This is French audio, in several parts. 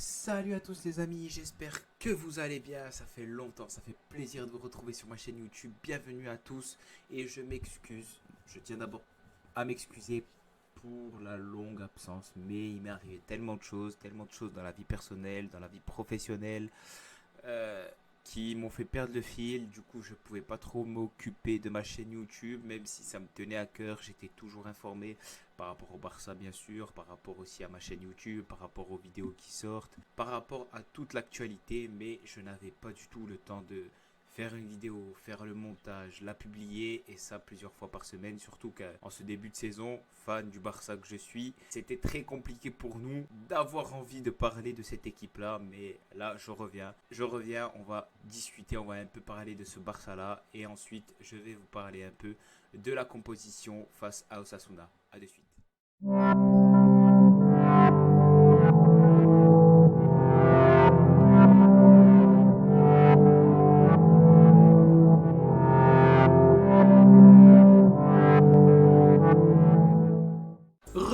Salut à tous les amis, j'espère que vous allez bien, ça fait longtemps, ça fait plaisir de vous retrouver sur ma chaîne YouTube, bienvenue à tous et je m'excuse, je tiens d'abord à m'excuser pour la longue absence, mais il m'est arrivé tellement de choses dans la vie personnelle, dans la vie professionnelle, euh, qui m'ont fait perdre le fil. Du coup, je pouvais pas trop m'occuper de ma chaîne YouTube, même si ça me tenait à cœur. J'étais toujours informé par rapport au Barça, bien sûr, par rapport aussi à ma chaîne YouTube, par rapport aux vidéos qui sortent, par rapport à toute l'actualité, mais je n'avais pas du tout le temps de faire une vidéo, faire le montage, la publier et ça plusieurs fois par semaine, surtout qu'en ce début de saison, fan du Barça que je suis, c'était très compliqué pour nous d'avoir envie de parler de cette équipe-là, mais là je reviens, on va discuter, on va un peu parler de ce Barça-là et ensuite je vais vous parler un peu de la composition face à Osasuna. A de suite.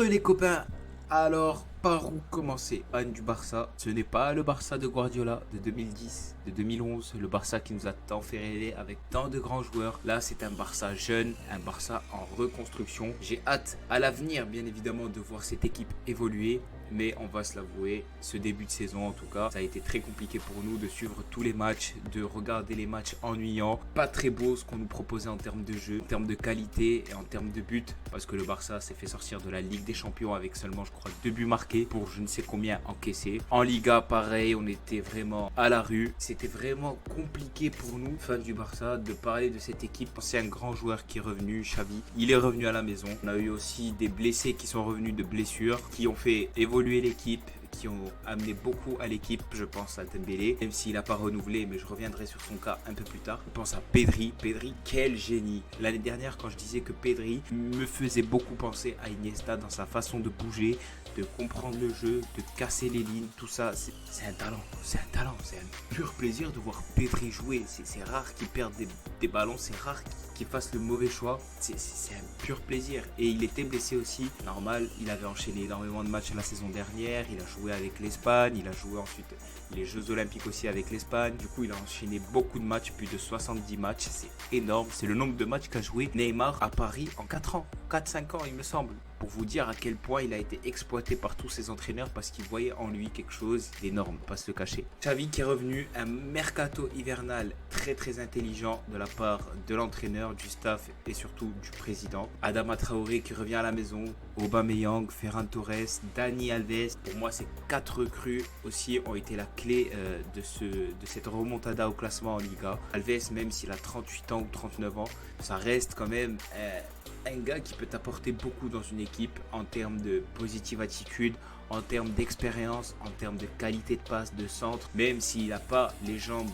Les copains, alors par où commencer? Fan du Barça, ce n'est pas le Barça de Guardiola de 2010, de 2011, le Barça qui nous a tant fait rêver avec tant de grands joueurs. Là, c'est un Barça jeune, un Barça en reconstruction. J'ai hâte à l'avenir, bien évidemment, de voir cette équipe évoluer. Mais on va se l'avouer, ce début de saison en tout cas, ça a été très compliqué pour nous de suivre tous les matchs, de regarder les matchs ennuyants. Pas très beau ce qu'on nous proposait en termes de jeu, en termes de qualité et en termes de but. Parce que le Barça s'est fait sortir de la Ligue des Champions avec seulement, je crois, 2 buts marqués pour je ne sais combien encaissés. En Liga, pareil, on était vraiment à la rue. C'était vraiment compliqué pour nous, fans du Barça, de parler de cette équipe. C'est un grand joueur qui est revenu, Xavi. Il est revenu à la maison. On a eu aussi des blessés qui sont revenus de blessures, qui ont fait évoluer l'équipe, qui ont amené beaucoup à l'équipe. Je pense à Dembélé, même s'il n'a pas renouvelé, mais je reviendrai sur son cas un peu plus tard. Je pense à Pedri. Pedri, quel génie. L'année dernière, quand je disais que Pedri me faisait beaucoup penser à Iniesta dans sa façon de bouger, de comprendre le jeu, de casser les lignes, tout ça, c'est un talent. C'est un talent. C'est un pur plaisir de voir Pedri jouer. C'est rare qu'il perde des ballons, c'est rare qu'il fasse le mauvais choix. C'est un pur plaisir. Et il était blessé aussi. Normal, il avait enchaîné énormément de matchs la saison dernière. Il a joué avec l'Espagne. Il a joué ensuite les Jeux Olympiques aussi avec l'Espagne. Du coup, il a enchaîné beaucoup de matchs, plus de 70 matchs. C'est énorme. C'est le nombre de matchs qu'a joué Neymar à Paris en 4 ans. 4-5 ans, il me semble. Pour vous dire à quel point il a été exploité par tous ses entraîneurs parce qu'ils voyaient en lui quelque chose d'énorme, pas se le cacher. Xavi qui est revenu, un mercato hivernal très intelligent de la part de l'entraîneur, du staff et surtout du président. Adama Traoré qui revient à la maison, Aubameyang, Ferran Torres, Dani Alves. Pour moi, ces 4 recrues aussi ont été la clé de cette remontada au classement en Liga. Alves, même s'il a 38 ans ou 39 ans, ça reste quand même un gars qui peut apporter beaucoup dans une équipe en termes de positive attitude, en termes d'expérience, en termes de qualité de passe, de centre, même s'il n'a pas les jambes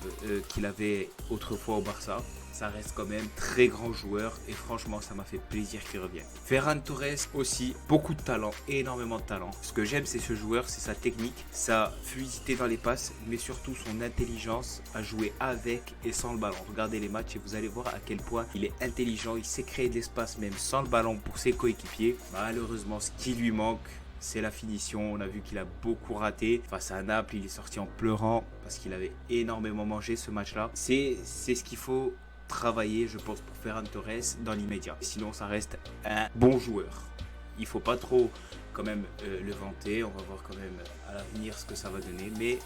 qu'il avait autrefois au Barça. Ça reste quand même très grand joueur et franchement ça m'a fait plaisir qu'il revienne. Ferran Torres aussi, beaucoup de talent, énormément de talent. Ce que j'aime c'est ce joueur, c'est sa technique, sa fluidité dans les passes, mais surtout son intelligence à jouer avec et sans le ballon. Regardez les matchs et vous allez voir à quel point il est intelligent, il sait créer de l'espace même sans le ballon pour ses coéquipiers. Malheureusement ce qui lui manque, c'est la finition. On a vu qu'il a beaucoup raté. Face à Naples, il est sorti en pleurant parce qu'il avait énormément mangé ce match-là. C'est ce qu'il faut travailler, je pense, pour Ferran Torres dans l'immédiat. Sinon, ça reste un bon joueur. Il faut pas trop quand même le vanter. On va voir quand même à l'avenir ce que ça va donner. Mais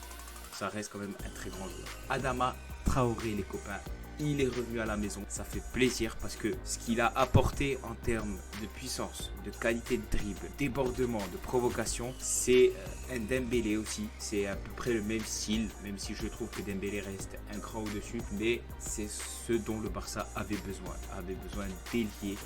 ça reste quand même un très grand joueur. Adama Traoré, les copains. Il est revenu à la maison, ça fait plaisir parce que ce qu'il a apporté en termes de puissance, de qualité de dribble, débordement, de provocation, c'est un Dembélé aussi. C'est à peu près le même style, même si je trouve que Dembélé reste un cran au-dessus. Mais c'est ce dont le Barça avait besoin d'ailiers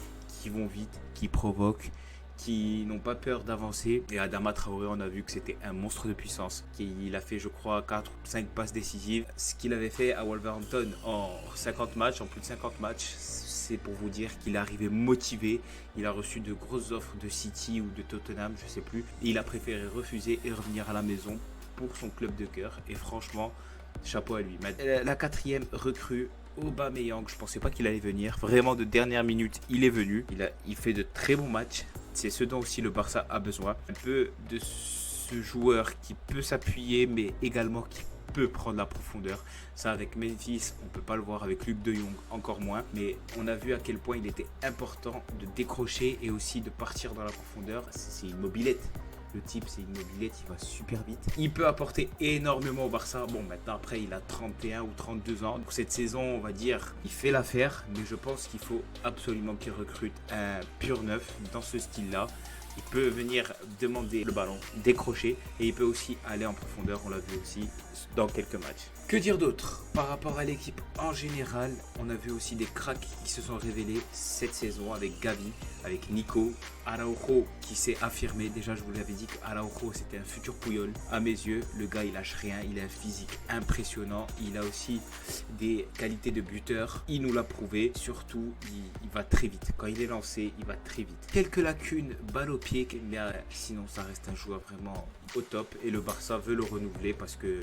qui vont vite, qui provoquent, qui n'ont pas peur d'avancer. Et Adama Traoré, on a vu que c'était un monstre de puissance. Il a fait, je crois, 4 ou 5 passes décisives. Ce qu'il avait fait à Wolverhampton en 50 matchs, en plus de 50 matchs, c'est pour vous dire qu'il est arrivé motivé. Il a reçu de grosses offres de City ou de Tottenham, je sais plus. Et il a préféré refuser et revenir à la maison pour son club de cœur. Et franchement, chapeau à lui. La 4e recrue, Aubameyang, je pensais pas qu'il allait venir. Vraiment de dernière minute, il est venu. Il fait de très bons matchs. C'est ce dont aussi le Barça a besoin. Un peu de ce joueur qui peut s'appuyer, mais également qui peut prendre la profondeur. Ça, avec Memphis, on peut pas le voir, avec Luc de Jong encore moins, mais on a vu à quel point il était important de décrocher et aussi de partir dans la profondeur. C'est une mobilette. Le type, c'est une mobilette, il va super vite. Il peut apporter énormément au Barça. Bon, maintenant, après, il a 31 ou 32 ans. Donc, cette saison, on va dire, il fait l'affaire. Mais je pense qu'il faut absolument qu'il recrute un pur neuf dans ce style-là. Il peut venir demander le ballon, décrocher, et il peut aussi aller en profondeur, on l'a vu aussi dans quelques matchs. Que dire d'autre? Par rapport à l'équipe en général, on a vu aussi des cracks qui se sont révélés cette saison avec Gavi, avec Nico, Araujo qui s'est affirmé. Déjà, je vous l'avais dit qu'Araujo c'était un futur Puyol. À mes yeux, le gars il lâche rien, il a un physique impressionnant, il a aussi des qualités de buteur. Il nous l'a prouvé, surtout il va très vite. Quand il est lancé, il va très vite. Quelques lacunes, balle au pied, mais sinon ça reste un joueur vraiment au top et le Barça veut le renouveler parce que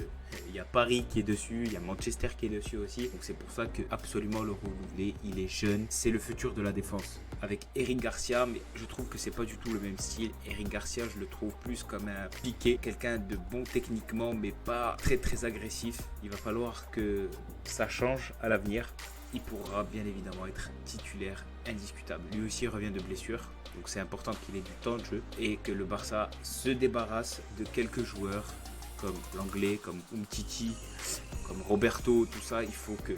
il y a Paris qui est dessus, il y a Manchester qui est dessus aussi, donc c'est pour ça que absolument le renouveler. Il est jeune, c'est le futur de la défense avec Eric Garcia, mais je trouve que c'est pas du tout le même style. Eric Garcia, je le trouve plus comme un Piqué, quelqu'un de bon techniquement mais pas très agressif. Il va falloir que ça change à l'avenir. Il pourra bien évidemment être titulaire indiscutable. Lui aussi revient de blessure, donc c'est important qu'il ait du temps de jeu et que le Barça se débarrasse de quelques joueurs comme l'anglais, comme Umtiti, comme Roberto, tout ça. Il faut que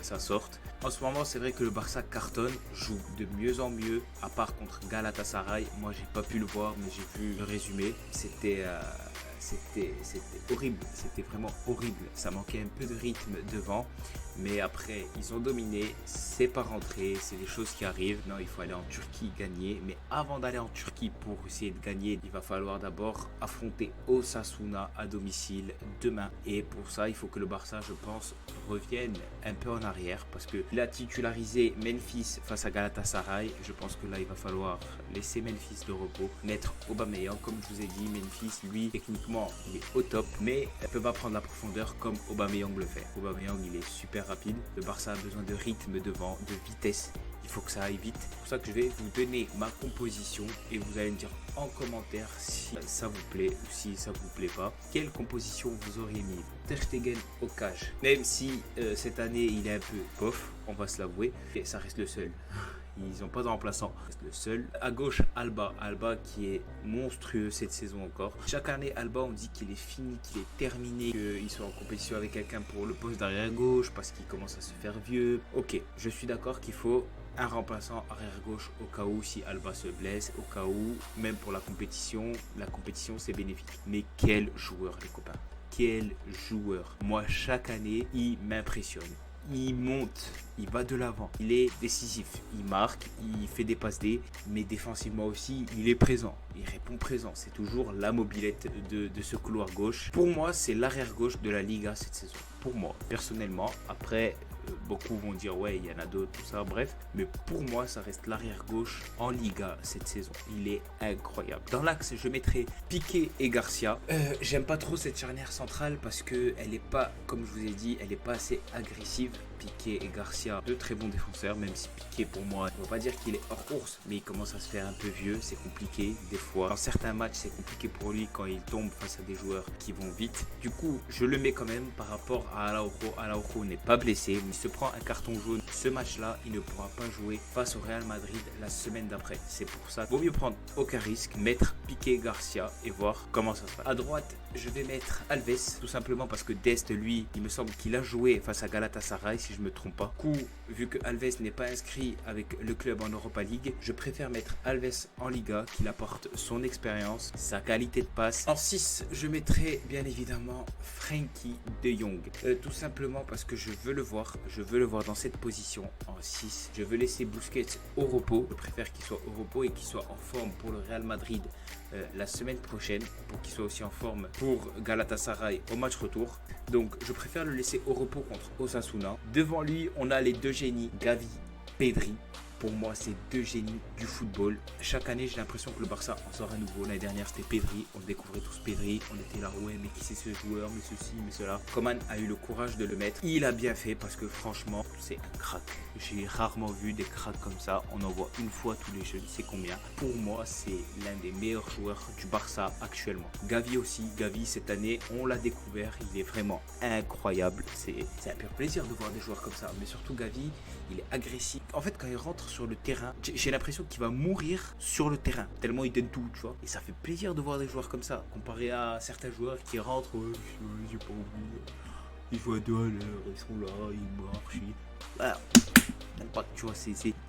ça sorte. En ce moment, c'est vrai que le Barça cartonne, joue de mieux en mieux, à part contre Galatasaray. Moi, j'ai pas pu le voir, mais j'ai vu le résumé. C'était horrible, c'était vraiment horrible. Ça manquait un peu de rythme devant, mais après ils ont dominé. C'est pas rentré, c'est des choses qui arrivent. Non, il faut aller en Turquie gagner, mais avant d'aller en Turquie pour essayer de gagner, il va falloir d'abord affronter Osasuna à domicile demain, et pour ça il faut que le Barça, je pense, revienne un peu en arrière parce que il a titularisé Memphis face à Galatasaray. Je pense que là il va falloir laisser Memphis de repos, mettre Aubameyang. Comme je vous ai dit, Memphis lui techniquement il est au top, mais elle peut pas prendre la profondeur comme Aubameyang le fait. Aubameyang il est super rapide, le Barça a besoin de rythme devant, de vitesse. Il faut que ça aille vite. C'est pour ça que je vais vous donner ma composition et vous allez me dire en commentaire si ça vous plaît ou si ça vous plaît pas. Quelle composition vous auriez mis? Ter Stegen au cage, même si cette année il est un peu bof, on va se l'avouer, et ça reste le seul. Ils n'ont pas de remplaçant, c'est le seul. À gauche, Alba qui est monstrueux cette saison encore. Chaque année, Alba, on dit qu'il est fini, qu'il est terminé, qu'il soit en compétition avec quelqu'un pour le poste d'arrière gauche parce qu'il commence à se faire vieux. Ok, je suis d'accord qu'il faut un remplaçant arrière gauche au cas où si Alba se blesse, au cas où, même pour la compétition c'est bénéfique. Mais quel joueur les copains, quel joueur. Moi chaque année il m'impressionne. Il monte, il va de l'avant, il est décisif, il marque, il fait des passes D, mais défensivement aussi, il est présent, il répond présent. C'est toujours la mobilette de ce couloir gauche. Pour moi, c'est l'arrière gauche de la Liga cette saison. Pour moi, personnellement, après, beaucoup vont dire ouais, il y en a d'autres, tout ça, bref. Mais pour moi, ça reste l'arrière gauche en Liga cette saison. Il est incroyable. Dans l'axe, je mettrai Piqué et Garcia. J'aime pas trop cette charnière centrale parce que elle est pas, comme je vous ai dit, elle est pas assez agressive. Piqué et Garcia, deux très bons défenseurs, même si Piqué pour moi, on va pas dire qu'il est hors course, mais il commence à se faire un peu vieux, c'est compliqué des fois. Dans certains matchs, c'est compliqué pour lui quand il tombe face à des joueurs qui vont vite. Du coup, je le mets quand même par rapport à Araujo. Araujo n'est pas blessé, mais il se prend un carton jaune. Ce match-là, il ne pourra pas jouer face au Real Madrid la semaine d'après. C'est pour ça, vaut mieux prendre aucun risque, mettre Piqué et Garcia et voir comment ça se passe. À droite, je vais mettre Alves, tout simplement parce que Dest, lui, il me semble qu'il a joué face à Galatasaray, si je me trompe pas. Du coup, vu que Alves n'est pas inscrit avec le club en Europa League, je préfère mettre Alves en Liga, qu'il apporte son expérience, sa qualité de passe. En 6, je mettrai bien évidemment Frenkie de Jong. Tout simplement parce que je veux le voir dans cette position en 6. Je veux laisser Busquets au repos. Je préfère qu'il soit au repos et qu'il soit en forme pour le Real Madrid la semaine prochaine, pour qu'il soit aussi en forme pour Galatasaray au match retour. Donc je préfère le laisser au repos contre Osasuna. Devant lui, on a les deux génies, Gavi, Pedri. Pour moi, c'est deux génies du football. Chaque année, j'ai l'impression que le Barça en sort à nouveau. L'année dernière, c'était Pedri. On découvrait tous Pedri. On était là, ouais, mais qui c'est ce joueur, mais ceci, mais cela. Coman a eu le courage de le mettre. Il a bien fait parce que franchement, c'est un crack. J'ai rarement vu des cracks comme ça. On en voit une fois tous les jeux, c'est combien. Pour moi, c'est l'un des meilleurs joueurs du Barça actuellement. Gavi aussi. Gavi, cette année, on l'a découvert. Il est vraiment incroyable. C'est un pur plaisir de voir des joueurs comme ça. Mais surtout, Gavi, il est agressif. En fait, quand il rentre sur le terrain, j'ai l'impression qu'il va mourir sur le terrain. Tellement il donne tout, tu vois. Et ça fait plaisir de voir des joueurs comme ça. Comparé à certains joueurs qui rentrent, j'ai pas envie. Ils jouent à 2 à l'heure, ils sont là, ils marchent. Voilà. Tu vois,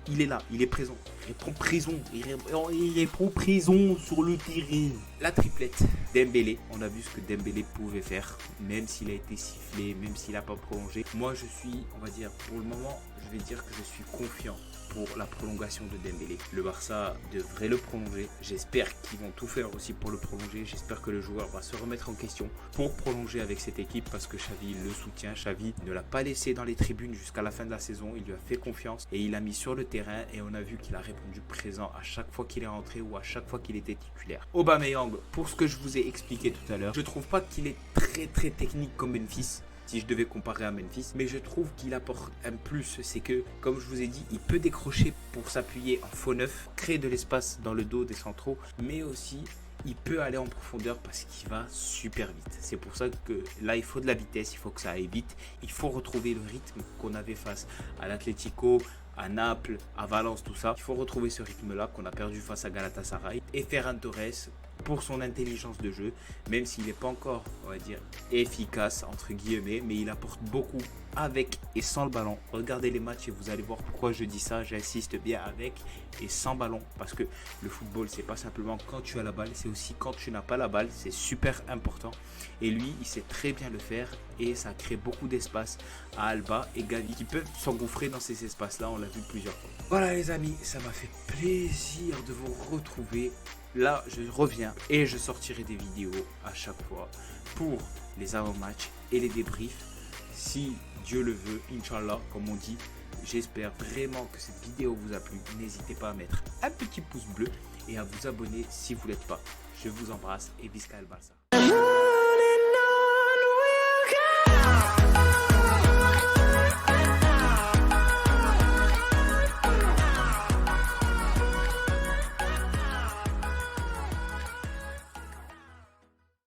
il est là, il est présent. Il répond prison. Il répond prison sur le terrain. La triplette. Dembélé. On a vu ce que Dembélé pouvait faire. Même s'il a été sifflé, même s'il n'a pas prolongé. Moi, je suis, on va dire, pour le moment, je vais dire que je suis confiant pour la prolongation de Dembélé. Le Barça devrait le prolonger. J'espère qu'ils vont tout faire aussi pour le prolonger. J'espère que le joueur va se remettre en question pour prolonger avec cette équipe parce que Xavi le soutient. Xavi ne l'a pas laissé dans les tribunes jusqu'à la fin de la saison. Il lui a fait confiance et il l'a mis sur le terrain et on a vu qu'il a répondu présent à chaque fois qu'il est rentré ou à chaque fois qu'il était titulaire. Aubameyang, pour ce que je vous ai expliqué tout à l'heure, je trouve pas qu'il est très technique comme Memphis. Si je devais comparer à Memphis, mais je trouve qu'il apporte un plus, c'est que, comme je vous ai dit, il peut décrocher pour s'appuyer en faux neuf, créer de l'espace dans le dos des centraux, mais aussi il peut aller en profondeur parce qu'il va super vite. C'est pour ça que là, il faut de la vitesse, il faut que ça aille vite, il faut retrouver le rythme qu'on avait face à l'Atlético, à Naples, à Valence, tout ça. Il faut retrouver ce rythme-là qu'on a perdu face à Galatasaray. Et Ferran Torres, pour son intelligence de jeu, même s'il n'est pas encore, on va dire, efficace, entre guillemets, mais il apporte beaucoup avec et sans le ballon. Regardez les matchs et vous allez voir pourquoi je dis ça. J'insiste bien avec et sans ballon, parce que le football, c'est pas simplement quand tu as la balle, c'est aussi quand tu n'as pas la balle. C'est super important. Et lui, il sait très bien le faire et ça crée beaucoup d'espace à Alba et Gavi qui peuvent s'engouffrer dans ces espaces-là. On l'a vu plusieurs fois. Voilà les amis, ça m'a fait plaisir de vous retrouver. Là, je reviens et je sortirai des vidéos à chaque fois pour les avant-matchs et les débriefs. Si Dieu le veut, Inch'Allah, comme on dit, j'espère vraiment que cette vidéo vous a plu. N'hésitez pas à mettre un petit pouce bleu et à vous abonner si vous ne l'êtes pas. Je vous embrasse et Visca El Barça.